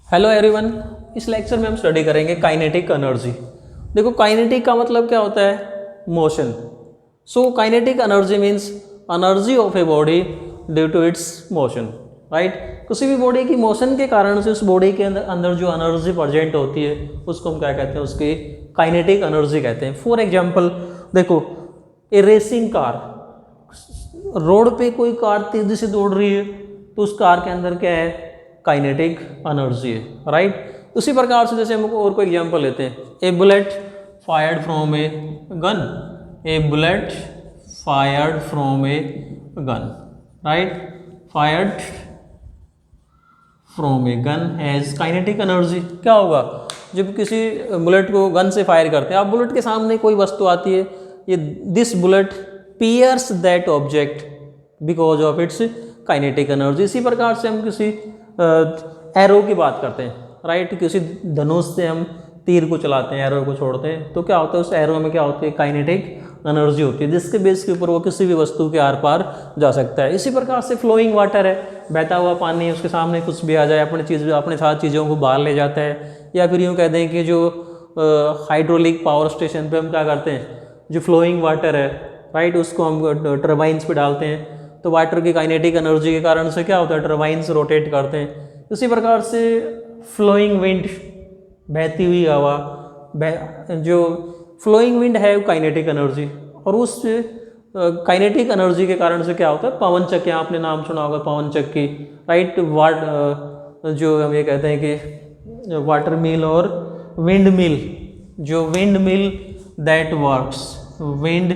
Hello everyone, इस lecture में हम स्टडी करेंगे काइनेटिक एनर्जी। देखो, काइनेटिक का मतलब क्या होता है? Motion. So kinetic energy means energy of a body due to its motion, right. किसी भी बॉडी की मोशन के कारण से उस बॉडी के अंदर जो एनर्जी प्रेजेंट होती है उसको हम क्या कहते हैं? उसकी काइनेटिक एनर्जी कहते हैं। फॉर एग्जाम्पल देखो, ए रेसिंग कार, रोड पे कोई कार तेजी से दौड़ रही है तो उस कार के अंदर क्या है? काइनेटिक एनर्जी है, राइट। उसी प्रकार से जैसे हम और कोई एग्जांपल लेते हैं, a bullet fired from a gun, a bullet fired from a gun, right, fired from a gun has kinetic energy. क्या होगा जब किसी बुलेट को गन से फायर करते हैं? आप बुलेट के सामने कोई वस्तु आती है, ये this bullet pierce that object because of its kinetic energy. इसी प्रकार से हम किसी एरो की बात करते हैं, राइट। किसी धनुष से हम तीर को चलाते हैं, एरो को छोड़ते हैं, तो क्या होता है? उस एरो में क्या होती है? काइनेटिक एनर्जी होती है, जिसके बेस के ऊपर वो किसी भी वस्तु के आर पार जा सकता है। इसी प्रकार से फ्लोइंग वाटर है, बहता हुआ पानी है, उसके सामने कुछ भी आ जाए अपने साथ चीज़ों को बाहर ले जाता है। या फिर यूँ कह दें कि जो हाइड्रोलिक पावर स्टेशन पे हम क्या करते हैं? जो फ्लोइंग वाटर है, राइट, उसको हम टर्बाइंस पे डालते हैं, तो वाटर की काइनेटिक एनर्जी के कारण से क्या होता है? टर्बाइंस रोटेट करते हैं। इसी प्रकार से फ्लोइंग विंड, बहती हुई हवा, जो फ्लोइंग विंड है वो काइनेटिक एनर्जी, और उस काइनेटिक एनर्जी के कारण से क्या होता है? पवन चक्की, आपने नाम सुना होगा पवन चक्की, राइट। जो हम ये कहते हैं कि वाटर मिल और विंड मिल, जो wind mill that works, wind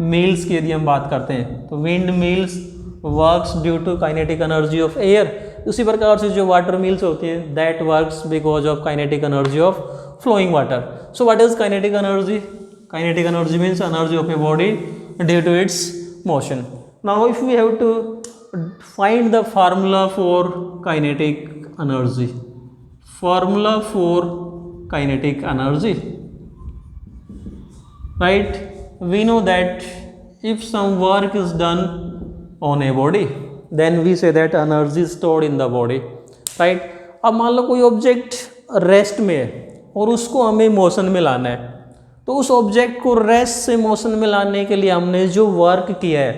mills की यदि हम बात करते हैं तो wind mills works due to kinetic energy of air. उसी प्रकार से जो वाटर मिल्स होती हैं that works because of kinetic energy of flowing water. So what is kinetic energy? Kinetic energy means energy of a body due to its motion. Now if we have to find the formula for kinetic energy, formula for kinetic energy, right, we know that if some work is done on a body then we say that energy is stored in the body, right। अब मान लो कोई object rest में है और उसको हमें motion में लाना है, तो उस ऑब्जेक्ट को रेस्ट से मोशन में लाने के लिए हमने जो वर्क किया है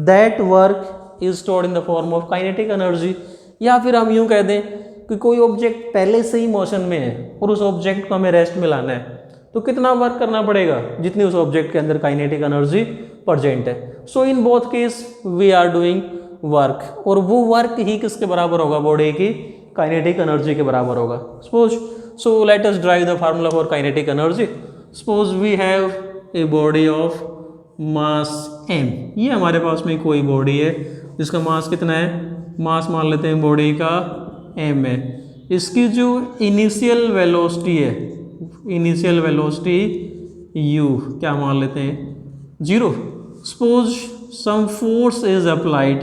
that work is stored in the form of kinetic energy. या फिर हम यूँ कह दें कि कोई ऑब्जेक्ट पहले से ही मोशन में है और उस ऑब्जेक्ट को हमें रेस्ट में लाना है, तो कितना वर्क करना पड़ेगा? जितनी उस ऑब्जेक्ट के अंदर काइनेटिक एनर्जी प्रेजेंट है। So in both case we are doing work, और वो वर्क ही किसके बराबर होगा? बॉडी की काइनेटिक एनर्जी के बराबर होगा। Suppose, so let us drive the formula for kinetic energy. Suppose we have a body of mass m, ये हमारे पास में कोई बॉडी है जिसका मास कितना है? मास मान लेते हैं बॉडी का m है। इसकी जो इनिशियल वेलोसिटी है, इनिशियल वेलोसिटी u क्या मान लेते हैं? 0। Suppose some force is applied,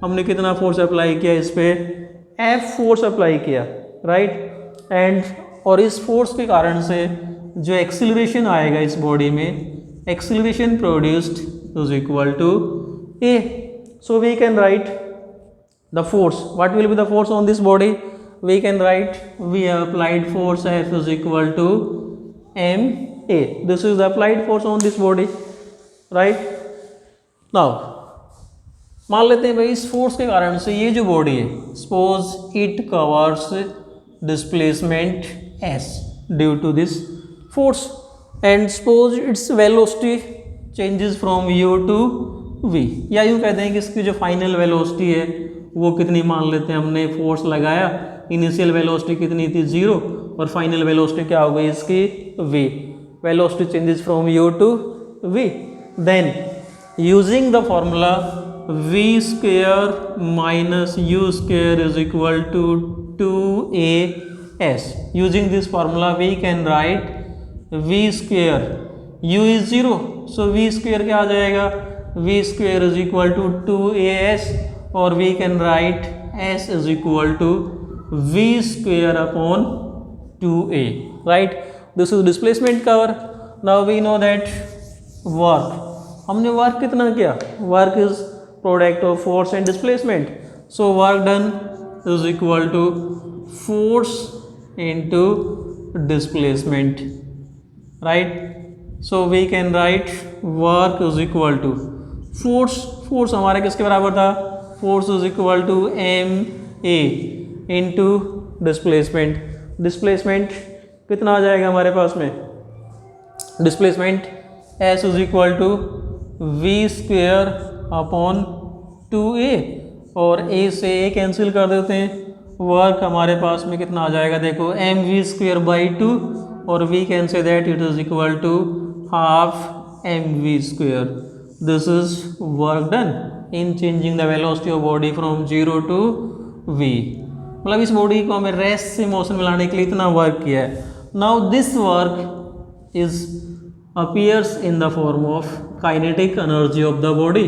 हमने कितना फोर्स अप्लाई किया? इस पे F फोर्स अप्लाई किया, राइट। एंड और इस फोर्स के कारण से जो एक्सीलरेशन आएगा इस बॉडी में, acceleration produced is equal to a। So we can write the force, what will be the force on this body? We can write we have applied force F is equal to ma. This is the applied force on this body, right। now मान लेते हैं भाई इस force के कारण से ये जो बॉडी है, suppose it covers displacement s due to this force, and suppose its velocity changes from u to v। या यूँ कहते हैं कि इसकी जो फाइनल वेलोसिटी है वो कितनी मान लेते हैं? हमने फोर्स लगाया, इनिशियल वेलोसिटी कितनी थी? 0, और फाइनल वेलोसिटी क्या हो गई इसकी? v। Velocity changes from u to v, then using the formula v square minus u square is equal to 2as। Using this formula we can write v square, u is 0, so v square क्या आ जाएगा? v square is equal to 2as, और we can write s is equal to v square upon 2a, right। this is displacement cover। now we know that work, हमने work कितना किया? Work is product of force and displacement, so work done is equal to force into displacement, right? So we can write work is equal to force हमारा किसके बराबर था? force is equal to ma into displacement कितना आ जाएगा हमारे पास में? displacement s is equal to v square upon 2a, और a से a कैंसिल कर देते हैं, वर्क हमारे पास में कितना आ जाएगा? देखो mv स्क्वेयर बाई 2, और we can say that it is equal to half mv square. This is work done in changing the velocity of body from 0 to v. मतलब इस बॉडी को हमें रेस्ट से मोशन में लाने के लिए इतना वर्क किया है. Now this work is appears in the form of kinetic energy of the body.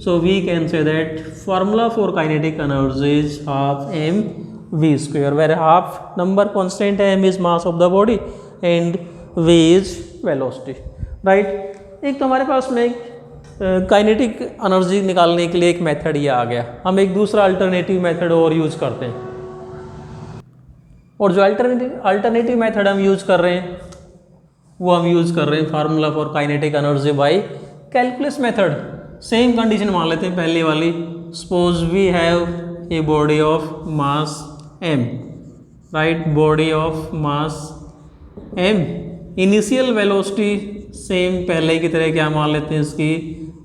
So we can say that formula for kinetic energy is half mv square, where half number constant m is mass of the body and v is velocity, right? एक तो हमारे पास में kinetic energy निकालने के लिए एक method ये आ गया. हम एक दूसरा अल्टरनेटिव मेथड और यूज करते हैं, और जो अल्टरनेटिव मेथड हम यूज कर रहे हैं वो हम यूज कर रहे हैं formula for kinetic energy by calculus method. Same condition मान लेते हैं पहले वाली. Suppose we have a body of mass m, right? Body of mass m, initial velocity same पहले की तरह क्या मान लेते हैं इसकी?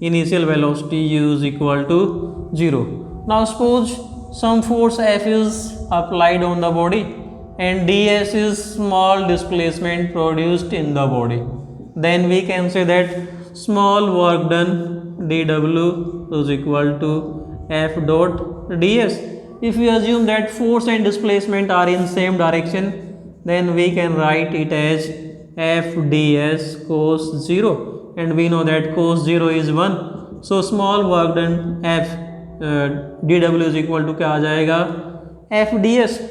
Initial velocity u is equal to 0. Now suppose some force f is applied on the body and ds is small displacement produced in the body. Then we can say that small work done dw is equal to f dot ds. If we assume that force and displacement are in same direction, then we can write it as f ds cos 0, and we know that cos 0 is 1. So small work done f dw is equal to क्या आ जाएगा? f ds.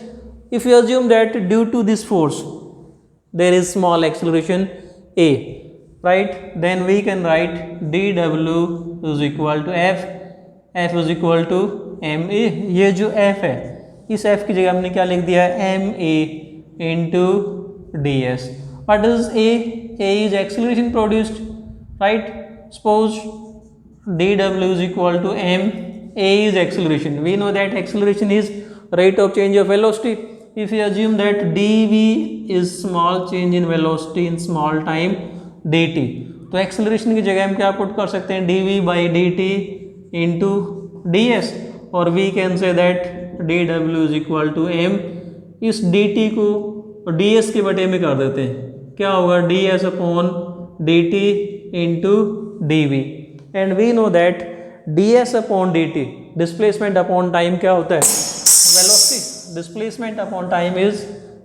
If you assume that due to this force there is small acceleration a, right? Then we can write dw is equal to f is equal to ma. ये जो f है, इस f की जगह हमने क्या लिख दिया है? ma into ds. What is a? a is acceleration produced, right? Suppose dw is equal to m, a is acceleration. We know that acceleration is rate of change of velocity. If you assume that dv is small change in velocity in small time dt, तो acceleration की जगह हम क्या put कर सकते हैं? dv by dt into ds, और we can say that dw is equal to m. इस dt को ds के बटे में कर देते हैं, क्या होगा? ds upon dt into dv, and we know that ds upon dt displacement upon time क्या होता है? Velocity. Displacement upon time is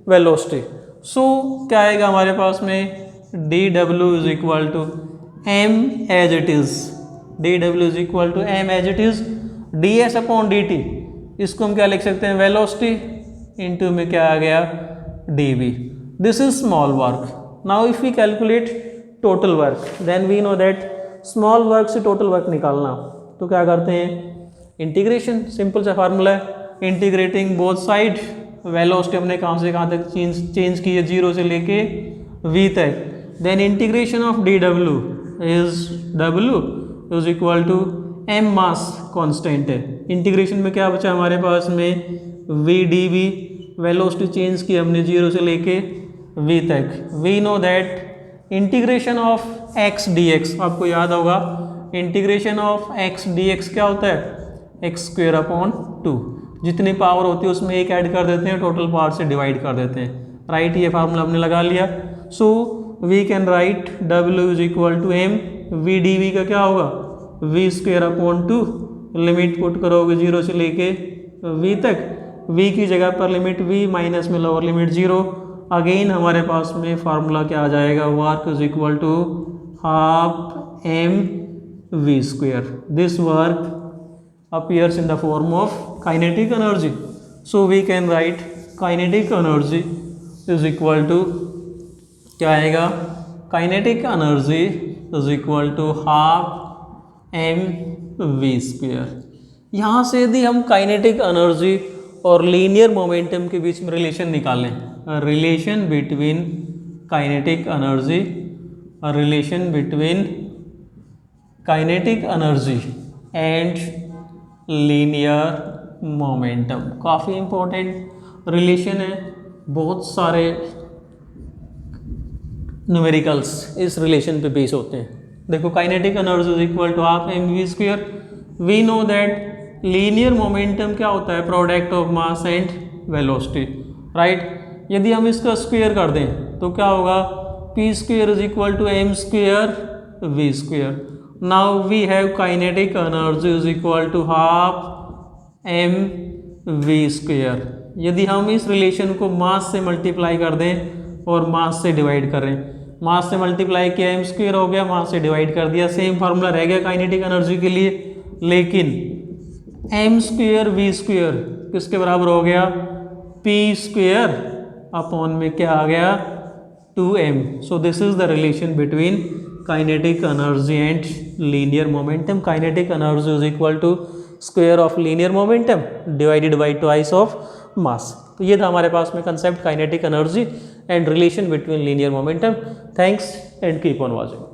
velocity. So क्या आएगा हमारे पास में? dw is equal to m as it is. dw is equal to m as it is. ds upon dt, इसको हम क्या लिख सकते हैं? वेलोसिटी इनटू में क्या आ गया? dv. This is small work. Now if we calculate total work, then we know that small work से टोटल वर्क निकालना, तो क्या करते हैं? इंटीग्रेशन. सिंपल सा फार्मूला है, इंटीग्रेटिंग बोथ साइड. वेलोसिटी हमने कहाँ से कहाँ तक चेंज की है? 0 से लेके v तक. Then integration of dw is w is equal to m mass constant है. इंटीग्रेशन में क्या बचा हमारे पास में? v dv. वेलोसिटी चेंज की हमने 0 से लेके v तक. We know that integration of x dx, आपको याद होगा इंटीग्रेशन ऑफ x dx क्या होता है? x square upon 2. जितनी पावर होती है उसमें एक ऐड कर देते हैं, टोटल पावर से डिवाइड कर देते हैं, राइट? ये फार्मूला हमने लगा लिया. So we can write w is equal to m. v dv का क्या होगा? v square upon 2. Limit put करोगे 0 से लेके v तक. v की जगह पर लिमिट v माइनस में लोअर लिमिट 0. अगेन हमारे पास में फार्मूला क्या आ जाएगा? Work is equal to half m v square. This work appears in the form of kinetic energy. So we can write kinetic energy is equal to क्या आएगा? kinetic energy is equal to half m v square. यहाँ से यदि हम kinetic energy और linear momentum के बीच में relation निकालें, relation between kinetic energy, relation between kinetic energy and linear momentum. काफ़ी इंपॉर्टेंट रिलेशन है, बहुत सारे न्यूमेरिकल्स इस रिलेशन पे बेस होते हैं। देखो kinetic energy is equal to half mv²। We know that linear momentum क्या होता है, product of mass and velocity, right. यदि हम इसका स्क्वायर कर दें तो क्या होगा, p² is equal to m² v²। Now we have kinetic energy is equal to half mv²। यदि हम इस रिलेशन को मास से मल्टीप्लाई कर दें और मास से डिवाइड करें, मास से मल्टीप्लाई किया m² हो गया, मास से डिवाइड कर दिया, सेम फार्मूला रह गया काइनेटिक एनर्जी के लिए, लेकिन m² v² किसके बराबर हो गया, p² अपॉन में क्या आ गया, 2m। So this is the relation between kinetic energy and linear momentum. Kinetic energy is equal to square of linear momentum divided by twice of mass. तो ये था हमारे पास में concept kinetic energy and relation between linear momentum. Thanks and keep on watching.